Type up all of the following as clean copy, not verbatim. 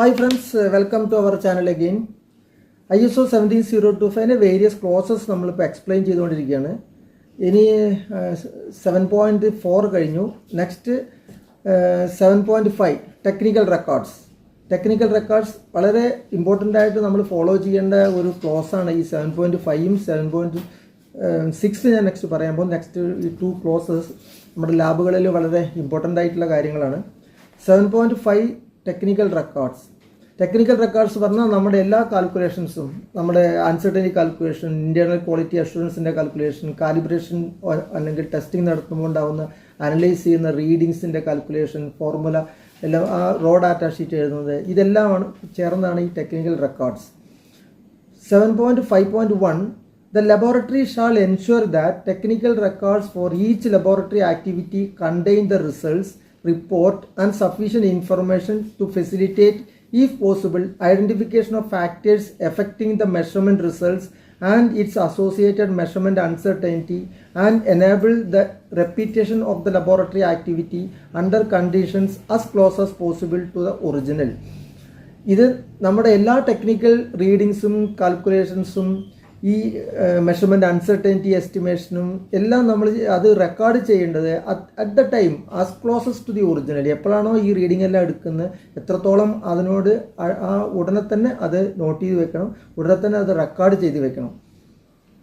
Hi friends, welcome to our channel again. ISO 17025 various clauses നമ്മളിപ്പോൾ explain ചെയ്തുകൊണ്ടിരിക്കുകയാണ്. ഇനി 7.4 കഴിഞ്ഞു. Next 7.5 technical records. Technical records വളരെ important ആയിട്ട് നമ്മൾ ഫോളോ ചെയ്യേണ്ട ഒരു ക്ലോസാണ് ഈ 7.5ഉം 7.6 ഞാൻ നെക്സ്റ്റ് പറയാൻ പോകും. നെക്സ്റ്റ് ഈ 2 ക്ലോസസ് നമ്മുടെ ലാബുകളിൽ വളരെ ഇമ്പോർട്ടൻ്റ് ആയിട്ടുള്ള കാര്യങ്ങളാണ്. 7.5 ടെക്നിക്കൽ റെക്കോർഡ്സ് പറഞ്ഞാൽ നമ്മുടെ എല്ലാ കാൽക്കുലേഷൻസും, നമ്മുടെ അൺസർട്ടനിറ്റി കാൽക്കുലേഷൻ, ഇന്റേണൽ ക്വാളിറ്റി അഷുറൻസിൻ്റെ കാൽക്കുലേഷൻ, കാലിബ്രേഷൻ അല്ലെങ്കിൽ ടെസ്റ്റിംഗ് നടത്തുമ്പോൾ ഉണ്ടാകുന്ന അനലൈസ് ചെയ്യുന്ന റീഡിങ്സിൻ്റെ കാൽക്കുലേഷൻ, ഫോർമുല എല്ലാം ആ റോ ഡാറ്റ ഷീറ്റ് എഴുതുന്നത്, ഇതെല്ലാം ചേർന്നാണ് ഈ technical records. 7.5.1 The laboratory shall ensure that technical records for each laboratory activity contain the results, report and sufficient information to facilitate, if possible, identification of factors affecting the measurement results and its associated measurement uncertainty, and enable the repetition of the laboratory activity under conditions as close as possible to the original. ഇത് നമ്മുടെ എല്ലാ technical റീഡിങ്സും കാൽക്കുലേഷൻസും ഈ measurement uncertainty എസ്റ്റിമേഷനും എല്ലാം നമ്മൾ അത് record ചെയ്യേണ്ടത് at the time as close as to the original. എപ്പോഴാണോ ഈ റീഡിംഗ് എല്ലാം എടുക്കുന്നത്, എത്രത്തോളം അതിനോട് ആ ഉടനെ തന്നെ അത് നോട്ട് ചെയ്ത് വെക്കണം, ഉടനെ തന്നെ അത് റെക്കോർഡ് ചെയ്ത് വെക്കണം.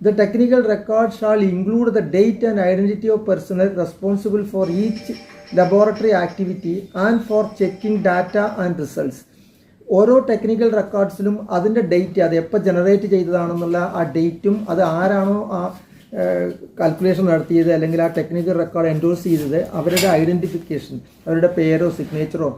The technical record shall include the date and identity of personnel responsible for each laboratory activity and for checking data and results. ഓരോ ടെക്നിക്കൽ റെക്കോർഡ്സിലും അതിൻ്റെ ഡേറ്റ്, അത് എപ്പോൾ ജനറേറ്റ് ചെയ്തതാണെന്നുള്ള ആ ഡേറ്റും, അത് ആരാണോ ആ കാൽക്കുലേഷൻ നടത്തിയത് അല്ലെങ്കിൽ ആ ടെക്നിക്കൽ റെക്കോർഡ് എൻഡോഴ്സ് ചെയ്തത്, അവരുടെ ഐഡൻറ്റിഫിക്കേഷൻ, അവരുടെ പേരോ സിഗ്നേച്ചറോ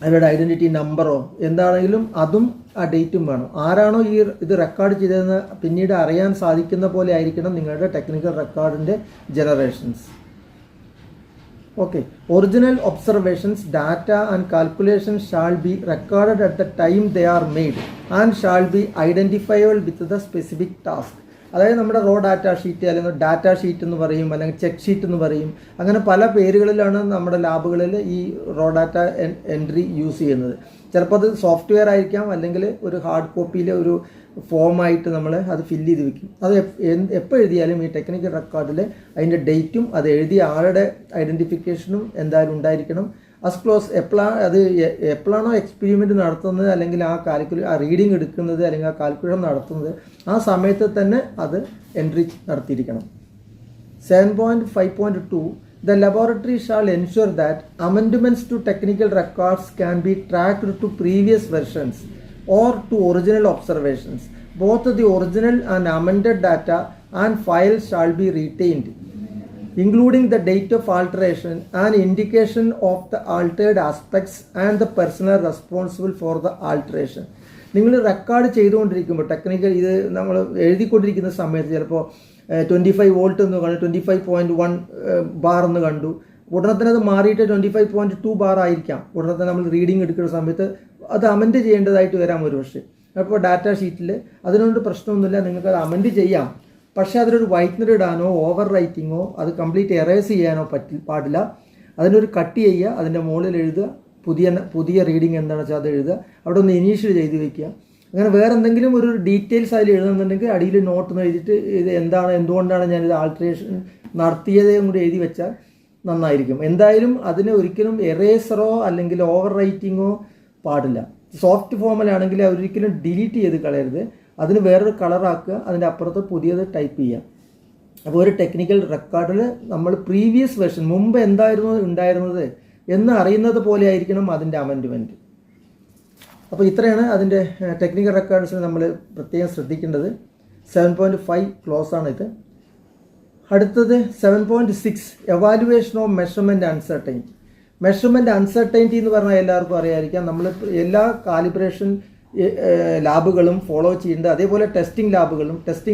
അവരുടെ ഐഡൻറ്റിറ്റി നമ്പറോ എന്താണെങ്കിലും അതും ആ ഡേറ്റും വേണം. ആരാണോ ഇത് റെക്കോർഡ് ചെയ്തതെന്ന് പിന്നീട് അറിയാൻ സാധിക്കുന്ന പോലെ ആയിരിക്കണം നിങ്ങളുടെ ടെക്നിക്കൽ റെക്കോർഡിൻ്റെ generations. Okay. Original observations, data and calculations shall be recorded at the time they are made and shall be identifiable with the specific task. അതായത് നമ്മുടെ റോ ഡാറ്റ ഷീറ്റ് അല്ലെങ്കിൽ ഡാറ്റ ഷീറ്റ് എന്ന് പറയും, അല്ലെങ്കിൽ ചെക്ക് ഷീറ്റ് എന്ന് പറയും. അങ്ങനെ പല പേരുകളിലാണ് നമ്മുടെ ലാബുകളിൽ ഈ റോ ഡാറ്റ എൻട്രി യൂസ് ചെയ്യുന്നത്. ചിലപ്പോൾ അത് സോഫ്റ്റ്വെയർ ആയിരിക്കാം, അല്ലെങ്കിൽ ഒരു ഹാർഡ് കോപ്പിയിൽ ഒരു ഫോമായിട്ട് നമ്മൾ അത് ഫില്ല് ചെയ്ത് വെക്കും. അത് എപ്പോൾ എഴുതിയാലും ഈ ടെക്നിക്കൽ റെക്കോർഡിൽ അതിൻ്റെ ഡേറ്റും അത് എഴുതിയ ആളുടെ ഐഡൻറ്റിഫിക്കേഷനും എന്തായാലും ഉണ്ടായിരിക്കണം. അസ് ക്ലോസ് എപ്പോഴാണോ എക്സ്പെരിമെൻറ്റ് നടത്തുന്നത്, അല്ലെങ്കിൽ ആ റീഡിങ് എടുക്കുന്നത്, അല്ലെങ്കിൽ ആ കാൽക്കുലേഷൻ നടത്തുന്നത്, ആ സമയത്ത് തന്നെ അത് entry നടത്തിയിരിക്കണം. 7.5.2 The laboratory shall ensure that amendments to technical records can be tracked to previous versions or to original observations. Both the original and amended data and files shall be retained, including the date of alteration and indication of the altered aspects and the personnel responsible for the alteration. നിങ്ങൾ record ചെയ്തുകൊണ്ടിരിക്കുമ്പോൾ technical ഇത് നമ്മൾ എഴുതിക്കൊണ്ടിരിക്കുന്ന സമയത്ത് ചിലപ്പോൾ 25 volt എന്ന് കണ്ടു, 25.1 bar എന്ന് കണ്ടു, ഉടനെ തന്നെ അത് മാറിയിട്ട് 25.2 ബാർ ആയിരിക്കാം. ഉടനെ തന്നെ നമ്മൾ റീഡിംഗ് എടുക്കുന്ന സമയത്ത് അത് അമെൻഡ് ചെയ്യേണ്ടതായിട്ട് വരാം ഒരു പക്ഷേ. അപ്പോൾ ഡാറ്റ ഷീറ്റിൽ അതിനൊരു പ്രശ്നമൊന്നുമില്ല, നിങ്ങൾക്കത് അമെൻഡ് ചെയ്യാം. പക്ഷേ അതിലൊരു വൈറ്റ്നർ ഇടാനോ ഓവർ റൈറ്റിങ്ങോ അത് കംപ്ലീറ്റ് എറേസ് ചെയ്യാനോ പാടില്ല. അതിനൊരു കട്ട് ചെയ്യുക, അതിൻ്റെ മുകളിൽ എഴുതുക, പുതിയ റീഡിങ് എന്താണെന്ന് വെച്ചാൽ അത് എഴുതുക, അവിടെ ഒന്ന് ഇനീഷ്യൽ ചെയ്ത് വയ്ക്കുക. അങ്ങനെ വേറെ എന്തെങ്കിലും ഒരു ഡീറ്റെയിൽസ് അതിൽ എഴുതുന്നുണ്ടെങ്കിൽ അടിയിൽ നോട്ട് എഴുതിയിട്ട് ഇത് എന്തുകൊണ്ടാണ് ഞാനിത് ആൾട്രേഷൻ നടത്തിയതേയും കൂടി എഴുതി വെച്ചാൽ നന്നായിരിക്കും. എന്തായാലും അതിന് ഒരിക്കലും എറേസറോ അല്ലെങ്കിൽ ഓവർ റൈറ്റിങ്ങോ പാടില്ല. സോഫ്റ്റ് ഫോമിലാണെങ്കിൽ ഒരിക്കലും ഡിലീറ്റ് ചെയ്ത് കളയരുത്, അതിന് വേറൊരു കളറാക്കുക, അതിൻ്റെ അപ്പുറത്ത് പുതിയത് ടൈപ്പ് ചെയ്യാം. അപ്പോൾ ഒരു ടെക്നിക്കൽ റെക്കോർഡിൽ നമ്മൾ പ്രീവിയസ് വെർഷൻ, മുമ്പ് എന്തായിരുന്നു ഉണ്ടായിരുന്നത് എന്ന് അറിയുന്നത് പോലെ ആയിരിക്കണം അതിൻ്റെ അമെൻഡ്മെൻറ്റ്. അപ്പോൾ ഇത്രയാണ് അതിൻ്റെ ടെക്നിക്കൽ റെക്കോർഡ്സിന് നമ്മൾ പ്രത്യേകം ശ്രദ്ധിക്കേണ്ടത്. 7.5 ക്ലോസ് ആണ് ഇത്. അടുത്തത് 7.6 evaluation of measurement uncertainty. Measurement uncertainty എന്ന് പറഞ്ഞാൽ എല്ലാവർക്കും അറിയാമായിരിക്കാം. നമ്മൾ എല്ലാ കാലിബ്രേഷൻ ലാബുകളും ഫോളോ ചെയ്യുന്നുണ്ട്. അതേപോലെ ടെസ്റ്റിംഗ്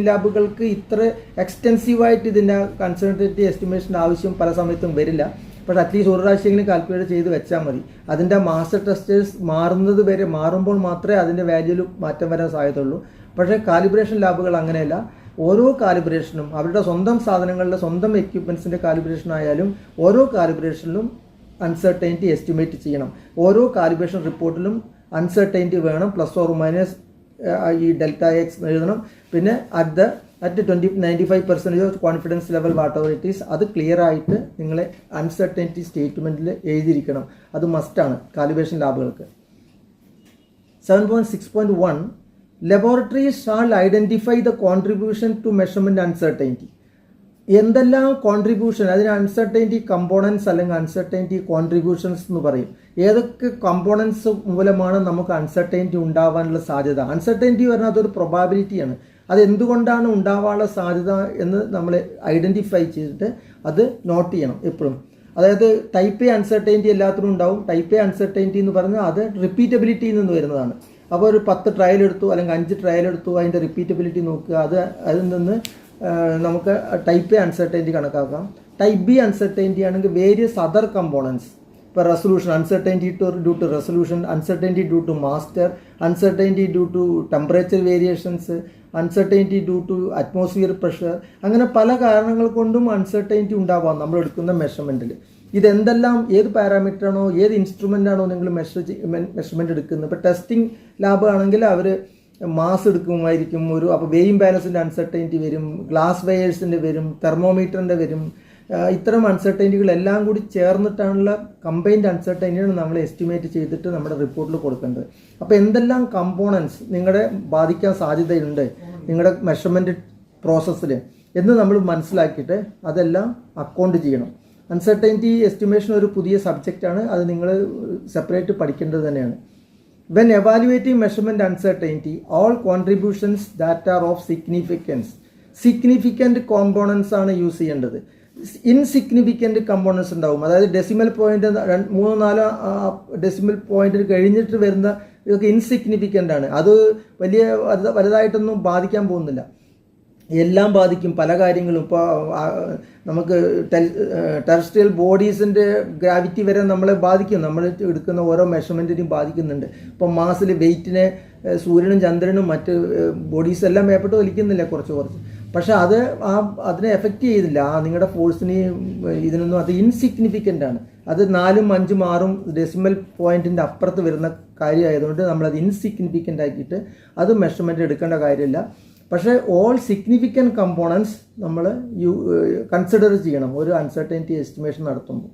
ലാബുകൾക്ക് ഇത്ര എക്സ്റ്റെൻസീവായിട്ട് ഇതിൻ്റെ അൺസർട്ടനിറ്റി എസ്റ്റിമേഷൻ്റെ ആവശ്യം പല സമയത്തും വരില്ല. പക്ഷേ അറ്റ്ലീസ്റ്റ് ഒരു പ്രാവശ്യമെങ്കിലും കാൽക്കുലേറ്റ് ചെയ്ത് വെച്ചാൽ മതി. അതിൻ്റെ മാസ്റ്റർ ടെസ്റ്റേഴ്സ് മാറുമ്പോൾ മാത്രമേ അതിൻ്റെ വാല്യൂവിൽ മാറ്റം വരാൻ സാധ്യതയുള്ളൂ. പക്ഷേ കാലിബ്രേഷൻ ലാബുകൾ അങ്ങനെയല്ല. ഓരോ കാലിബ്രേഷനും അവരുടെ സ്വന്തം സാധനങ്ങളുടെ സ്വന്തം എക്യുപ്മെൻസിൻ്റെ കാലിബ്രേഷൻ ആയാലും ഓരോ കാലിബ്രേഷനിലും അൺസർട്ടനിറ്റി എസ്റ്റിമേറ്റ് ചെയ്യണം. ഓരോ കാലിബ്രേഷൻ റിപ്പോർട്ടിലും അൺസർട്ടൈൻറ്റി വേണം, +or- ഈ ഡെൽറ്റ എക്സ് എഴുതണം. പിന്നെ at 95% of confidence level whatever it is, അത് ക്ലിയർ ആയിട്ട് നിങ്ങൾ അൺസർട്ടൈൻറ്റി സ്റ്റേറ്റ്മെൻറ്റിൽ എഴുതിയിരിക്കണം. അത് മസ്റ്റാണ് കാലിബ്രേഷൻ ലാബുകൾക്ക്. 7.6.1 laboratories shall identify the contribution to measurement uncertainty. എന്തെല്ലാം കോൺട്രിബ്യൂഷൻ, അതിന് അൺസർട്ടൈൻറ്റി കമ്പോണൻസ് അല്ലെങ്കിൽ അൺസർട്ടൈൻറ്റി കോൺട്രിബ്യൂഷൻസ് എന്ന് പറയും. ഏതൊക്കെ കമ്പോണൻസ് മൂലമാണ് നമുക്ക് അൺസർട്ടൈൻറ്റി ഉണ്ടാവാനുള്ള സാധ്യത. അൺസർട്ടൈൻറ്റി പറഞ്ഞാൽ അതൊരു പ്രൊബാബിലിറ്റിയാണ്. അതെന്തുകൊണ്ടാണ് ഉണ്ടാവാനുള്ള സാധ്യത എന്ന് നമ്മൾ ഐഡൻറ്റിഫൈ ചെയ്തിട്ട് അത് നോട്ട് ചെയ്യണം എപ്പോഴും. അതായത് ടൈപ്പ് എ അൺസർട്ടൈൻറ്റി എല്ലാത്തിനും ഉണ്ടാവും. ടൈപ്പ് എ അൺസർട്ടൈൻറ്റി എന്ന് പറഞ്ഞാൽ അത് റിപ്പീറ്റബിലിറ്റിയിൽ നിന്ന് വരുന്നതാണ്. അപ്പോൾ ഒരു 10 ട്രയൽ എടുത്തു അല്ലെങ്കിൽ 5 ട്രയൽ എടുത്തു, അതിൻ്റെ റിപ്പീറ്റബിലിറ്റി നോക്കുക. അതിൽ നിന്ന് നമുക്ക് ടൈപ്പ് എ അൺസർട്ടൈൻറ്റി കണക്കാക്കാം. ടൈപ്പ് ബി അൺസർട്ടൈൻറ്റി ആണെങ്കിൽ വേരിയസ് അതർ കമ്പോണൻസ്, ഇപ്പോൾ resolution, uncertainty due to resolution, uncertainty due to master, uncertainty due to temperature variations, uncertainty due to atmosphere pressure, അങ്ങനെ പല കാരണങ്ങൾ കൊണ്ടും അൺസർട്ടൈൻറ്റി ഉണ്ടാവാം നമ്മൾ എടുക്കുന്ന മെഷർമെൻറ്റിൽ. ഇതെന്തെല്ലാം ഏത് പാരാമീറ്ററാണോ ഏത് ഇൻസ്ട്രുമെൻ്റ് ആണോ നിങ്ങൾ മെഷർമെൻറ്റ് എടുക്കുന്നത്. ഇപ്പോൾ ടെസ്റ്റിംഗ് ലാബ് ആണെങ്കിൽ അവർ മാസ് എടുക്കുമായിരിക്കും അപ്പോൾ വെയിങ് ബാലൻസിൻ്റെ അൺസർട്ടൈൻറ്റി വരും, ഗ്ലാസ് വെയേഴ്സിൻ്റെ വരും, തെർമോമീറ്ററിൻ്റെ വരും. ഇത്തരം അൺസർട്ടൈൻറ്റികളെല്ലാം കൂടി ചേർന്നിട്ടാണുള്ള കമ്പൈൻഡ് അൺസർട്ടൈൻറ്റിയാണ് നമ്മൾ എസ്റ്റിമേറ്റ് ചെയ്തിട്ട് നമ്മുടെ റിപ്പോർട്ടിൽ കൊടുക്കേണ്ടത്. അപ്പോൾ എന്തെല്ലാം കമ്പോണൻസ് നിങ്ങളെ ബാധിക്കാൻ സാധ്യതയുണ്ട് നിങ്ങളുടെ മെഷർമെൻറ്റ് പ്രോസസ്സിൽ എന്ന് നമ്മൾ മനസ്സിലാക്കിയിട്ട് അതെല്ലാം അക്കൗണ്ട് ചെയ്യണം. അൺസർട്ടൈൻറ്റി എസ്റ്റിമേഷൻ ഒരു പുതിയ സബ്ജക്റ്റാണ്, അത് നിങ്ങൾ സെപ്പറേറ്റ് പഠിക്കേണ്ടത് തന്നെയാണ്. When evaluating measurement uncertainty, all contributions that are of significance, significant components ആണ് യൂസ് ചെയ്യേണ്ടത്. ഇൻസിഗ്നിഫിക്കൻറ്റ് കമ്പോണൻസ് ഉണ്ടാവും. അതായത് ഡെസിമൽ പോയിന്റ് 3-4 ഡെസിമൽ പോയിന്റിൽ കഴിഞ്ഞിട്ട് വരുന്ന ഇതൊക്കെ ഇൻസിഗ്നിഫിക്കൻ്റ് ആണ്. അത് വലുതായിട്ടൊന്നും ബാധിക്കാൻ പോകുന്നില്ല. എല്ലാം ബാധിക്കും, പല കാര്യങ്ങളും. ഇപ്പോൾ നമുക്ക് ടെറസ്ട്രിയൽ ബോഡീസിൻ്റെ ഗ്രാവിറ്റി വരെ നമ്മളെ ബാധിക്കും. നമ്മൾ എടുക്കുന്ന ഓരോ മെഷർമെൻറ്റിനെയും ബാധിക്കുന്നുണ്ട്. ഇപ്പോൾ മാസിൽ വെയിറ്റിനെ സൂര്യനും ചന്ദ്രനും മറ്റ് ബോഡീസ് എല്ലാം മേപ്പെട്ട് വലിക്കുന്നില്ല കുറച്ച്. പക്ഷെ അതിനെ എഫക്റ്റ് ചെയ്തില്ല. നിങ്ങളുടെ ഫോഴ്സിനെയും ഇതിനൊന്നും അത് ഇൻസിഗ്നിഫിക്കൻ്റ് ആണ്. അത് 4, 5, 6 ഡെസിമൽ പോയിൻറ്റിൻ്റെ അപ്പുറത്ത് വരുന്ന കാര്യമായതുകൊണ്ട് നമ്മളത് ഇൻസിഗ്നിഫിക്കൻ്റ് ആക്കിയിട്ട് അത് മെഷർമെൻറ്റ് എടുക്കേണ്ട കാര്യമില്ല. പക്ഷേ ഓൾ സിഗ്നിഫിക്കൻറ്റ് കമ്പോണൻസ് നമ്മൾ കൺസിഡർ ചെയ്യണം ഒരു അൺസർട്ടൈൻറ്റി എസ്റ്റിമേഷൻ നടത്തുമ്പോൾ,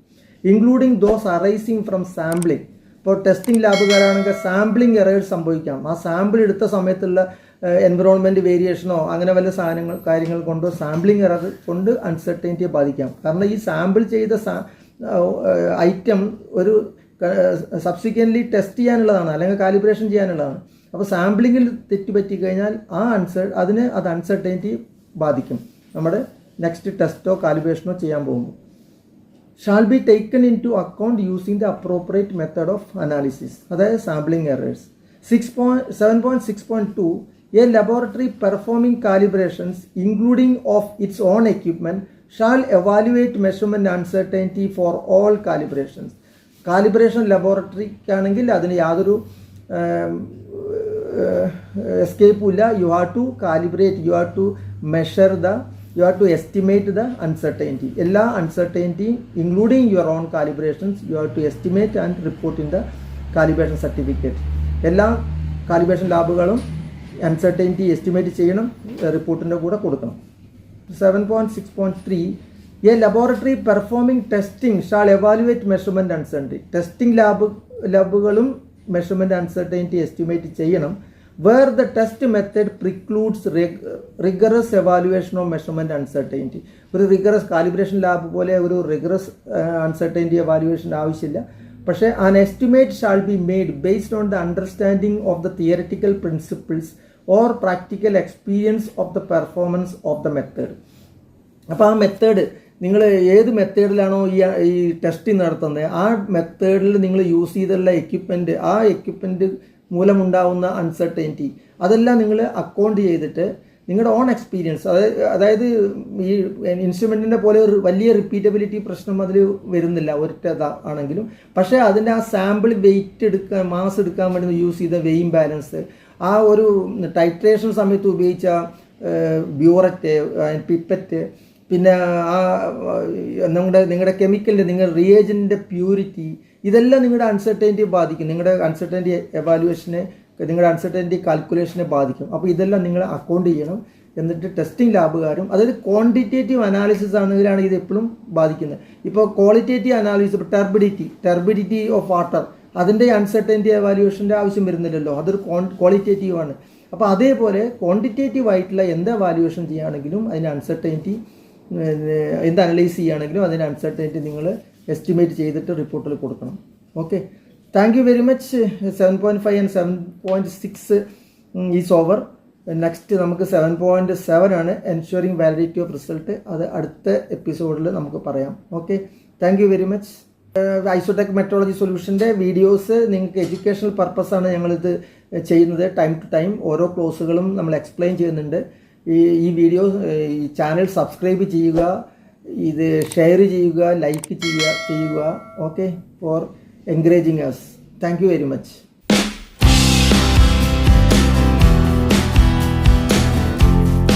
including those arising from sampling. ഇപ്പോൾ ടെസ്റ്റിംഗ് ലാബുകാരാണെങ്കിൽ സാമ്പിളിംഗ് എറേഴ്സ് സംഭവിക്കാം. ആ സാമ്പിൾ എടുത്ത സമയത്തുള്ള എൻവിറോൺമെൻറ്റ് വേരിയേഷനോ അങ്ങനെ വല്ല കാര്യങ്ങൾ കൊണ്ടോ സാമ്പിളിംഗ് എറർ കൊണ്ട് അൺസർട്ടൈൻറ്റിയെ ബാധിക്കാം. കാരണം ഈ സാമ്പിൾ ചെയ്ത ഐറ്റം ഒരു സബ്സിക്വൻ്റ്ലി ടെസ്റ്റ് ചെയ്യാനുള്ളതാണ് അല്ലെങ്കിൽ കാലിബ്രേഷൻ ചെയ്യാനുള്ളതാണ്. അപ്പോൾ സാമ്പിളിങ്ങിൽ തെറ്റുപറ്റി കഴിഞ്ഞാൽ അത് അൺസർട്ടൈൻറ്റി ബാധിക്കും നമ്മുടെ നെക്സ്റ്റ് ടെസ്റ്റോ കാലിബ്രേഷനോ ചെയ്യാൻ പോകുമ്പോൾ. Shall be taken into account using the appropriate method of analysis, അതായത് sampling errors. 7.6.2 a laboratory performing calibrations including of its own equipment shall evaluate measurement uncertainty for all calibrations. Calibration ലബോറട്ടറിക്കാണെങ്കിൽ അതിന് യാതൊരു escape illa. You have to calibrate, you have to measure you have to estimate the uncertainty. Ella uncertainty including your own calibrations you have to estimate and report in the calibration certificate. എല്ലാ calibration ലാബുകളും uncertainty estimate ചെയ്യണം, റിപ്പോർട്ടിൻ്റെ കൂടെ കൊടുക്കണം. 7.6.3 a laboratory performing testing shall evaluate measurement uncertainty. Testing ലാബുകളും measurement uncertainty estimate ചെയ്യണം where the test method precludes rigorous evaluation of measurement uncertainty. ഒരു rigorous calibration lab പോലെ ഒരു റിഗറസ് അൺസർട്ടൈൻറ്റി എവാലുവേഷൻ ആവശ്യമില്ല. പക്ഷേ an estimate shall be made based on the understanding of the theoretical principles or practical experience of the performance of the method. അപ്പോൾ ആ method നിങ്ങൾ ഏത് മെത്തേഡിലാണോ ഈ ടെസ്റ്റിംഗ് നടത്തുന്നത് ആ മെത്തേഡിൽ നിങ്ങൾ യൂസ് ചെയ്തുള്ള എക്യുപ്മെൻറ്റ്, ആ എക്യുപ്മെൻറ്റ് മൂലമുണ്ടാവുന്ന അൺസർട്ടൈൻറ്റി അതെല്ലാം നിങ്ങൾ അക്കൗണ്ട് ചെയ്തിട്ട് നിങ്ങളുടെ ഓൺ എക്സ്പീരിയൻസ്, അതായത് ഈ ഇൻസ്ട്രുമെൻറ്റിൻ്റെ പോലെ ഒരു വലിയ റിപ്പീറ്റബിലിറ്റി പ്രശ്നം അതിൽ വരുന്നില്ല ഒറ്റ ആണെങ്കിലും. പക്ഷേ അതിൻ്റെ ആ സാമ്പിൾ വെയിറ്റ് എടുക്കാൻ, മാസ് എടുക്കാൻ വേണ്ടി യൂസ് ചെയ്ത വെയിങ് ബാലൻസ്, ആ ഒരു ടൈട്രേഷൻ സമയത്ത് ഉപയോഗിച്ച ബ്യൂററ്റ്, പിപ്പറ്റ്, പിന്നെ ആ നിങ്ങളുടെ കെമിക്കലിൻ്റെ നിങ്ങളുടെ റിയേജൻറ്റിൻ്റെ പ്യൂരിറ്റി, ഇതെല്ലാം നിങ്ങളുടെ അൺസർട്ടനിറ്റി ബാധിക്കും. നിങ്ങളുടെ അൺസർട്ടനിറ്റി എവാലുവേഷനെ, നിങ്ങളുടെ അൺസർട്ടനിറ്റി കാൽക്കുലേഷനെ ബാധിക്കും. അപ്പോൾ ഇതെല്ലാം നിങ്ങൾ അക്കൗണ്ട് ചെയ്യണം. എന്നിട്ട് ടെസ്റ്റിംഗ് ലാബുകാരും, അതായത് ക്വാണ്ടിറ്റേറ്റീവ് അനാലിസിസ് ആണെങ്കിലാണ് ഇത് എപ്പോഴും ബാധിക്കുന്നത്. ഇപ്പോൾ ക്വാളിറ്റേറ്റീവ് അനാലിസിസ്, ഇപ്പോൾ ടെർബിഡിറ്റി ഓഫ് വാട്ടർ, അതിൻ്റെ അൺസർട്ടനിറ്റി എവാലുവേഷൻ്റെ ആവശ്യം വരുന്നില്ലല്ലോ, അതൊരു ക്വാളിറ്റേറ്റീവ് ആണ്. അപ്പോൾ അതേപോലെ ക്വാണ്ടിറ്റേറ്റീവ് ആയിട്ടുള്ള എന്ത് എവാലുവേഷൻ ചെയ്യുകയാണെങ്കിലും അതിൻ്റെ അൺസർട്ടനിറ്റി, എന്ത് അനലൈസ് ചെയ്യുകയാണെങ്കിലും അതിൻ്റെ അൺസർട്ടനിറ്റി നിങ്ങൾ എസ്റ്റിമേറ്റ് ചെയ്തിട്ട് റിപ്പോർട്ടിൽ കൊടുക്കണം. Okay, thank you very much. 7.5 and 7.6 is over. Next നമുക്ക് 7.7 ആണ്, എൻഷുറിങ് വാലിഡിറ്റി ഓഫ് റിസൾട്ട്. അത് അടുത്ത എപ്പിസോഡിൽ നമുക്ക് പറയാം. Okay, thank you very much. Isotech metrology സൊല്യൂഷൻ്റെ വീഡിയോസ് നിങ്ങൾക്ക് എഡ്യൂക്കേഷണൽ പർപ്പസാണ് ഞങ്ങളിത് ചെയ്യുന്നത്. ടൈം ടു ടൈം ഓരോ ക്ലോസുകളും നമ്മൾ എക്സ്പ്ലെയിൻ ചെയ്യുന്നുണ്ട്. ഈ വീഡിയോ, ഈ ചാനൽ സബ്സ്ക്രൈബ് ചെയ്യുക, ഇത് ഷെയർ ചെയ്യുക, ലൈക്ക് ചെയ്യുക. Okay, for encouraging us. Thank you very much.